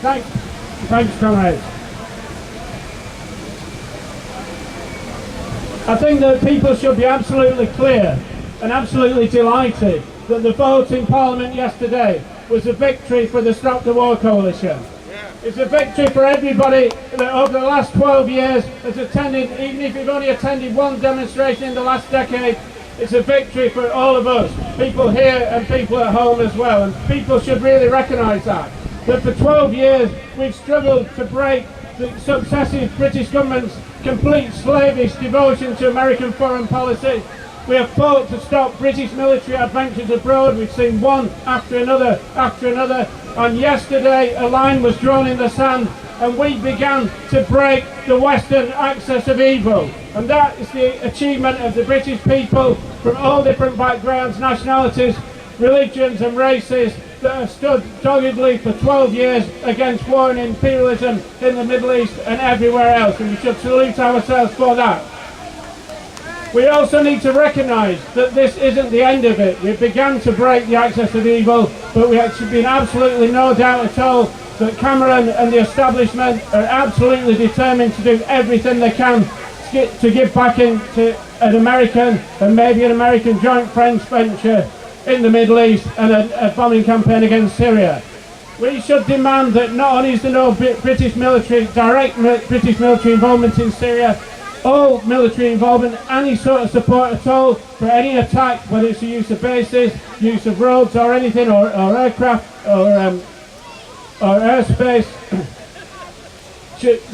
Thanks, comrades. I think that people should be absolutely clear and absolutely delighted that the vote in Parliament yesterday was a victory for the Stop the War Coalition. It's a victory for everybody that over the last 12 years has attended, even if you've only attended one demonstration in the last decade. It's a victory for all of us, people here and people at home as well, and people should really recognise that for 12 years we've struggled to break the successive British government's complete slavish devotion to American foreign policy. We have fought to stop British military adventures abroad. We've seen one after another, and yesterday a line was drawn in the sand and we began to break the Western axis of evil. And that is the achievement of the British people from all different backgrounds, nationalities, religions and races that have stood doggedly for 12 years against war and imperialism in the Middle East and everywhere else, and we should salute ourselves for that. We also need to recognise that this isn't the end of it. We began to break the axis of evil, but we should be absolutely no doubt at all that Cameron and the establishment are absolutely determined to do everything they can to give back into an American and maybe an American joint French venture in the Middle East and a bombing campaign against Syria. We should demand that not only is there no British military, direct British military involvement in Syria, all military involvement, any sort of support at all for any attack, whether it's the use of bases, use of roads or anything, or aircraft or airspace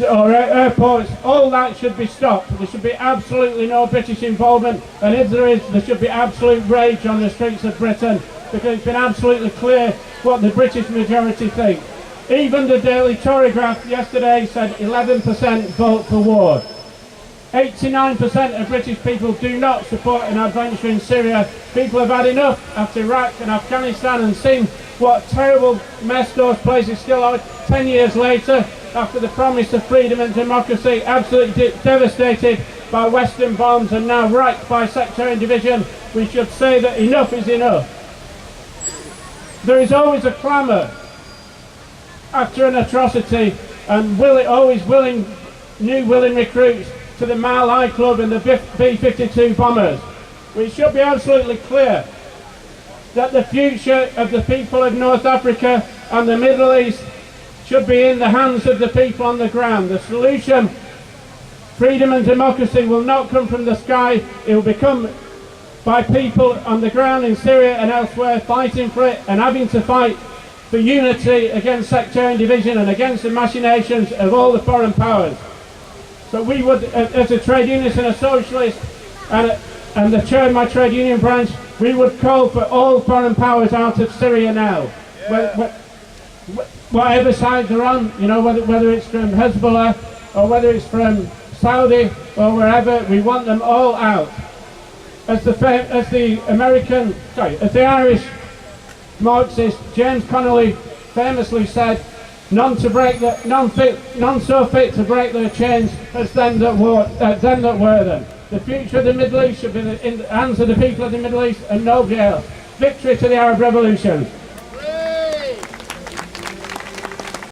or airports, all that should be stopped. There should be absolutely no British involvement, and if there is, there should be absolute rage on the streets of Britain, because it's been absolutely clear what the British majority think. Even the Daily Telegraph yesterday said 11% vote for war. 89% of British people do not support an adventure in Syria. People have had enough after Iraq and Afghanistan and seen what terrible mess those places still are 10 years later, after the promise of freedom and democracy, absolutely devastated by Western bombs and now racked by sectarian division. We should say that enough is enough. There is always a clamour after an atrocity, and always new willing recruits to the Mile High Club and the B-52 bombers. We should be absolutely clear that the future of the people of North Africa and the Middle East should be in the hands of the people on the ground. The solution, freedom and democracy, will not come from the sky. It will become by people on the ground in Syria and elsewhere fighting for it and having to fight for unity against sectarian division and against the machinations of all the foreign powers. So we would, as a trade unionist and a socialist and the chair of my trade union branch, we would call for all foreign powers out of Syria now. Whatever side they're on, you know, whether it's from Hezbollah or whether it's from Saudi or wherever, we want them all out. As the Irish Marxist James Connolly famously said, none so fit to break their chains as them that were them. The future of the Middle East should be in the hands of the people of the Middle East and nobody else. Victory to the Arab Revolution.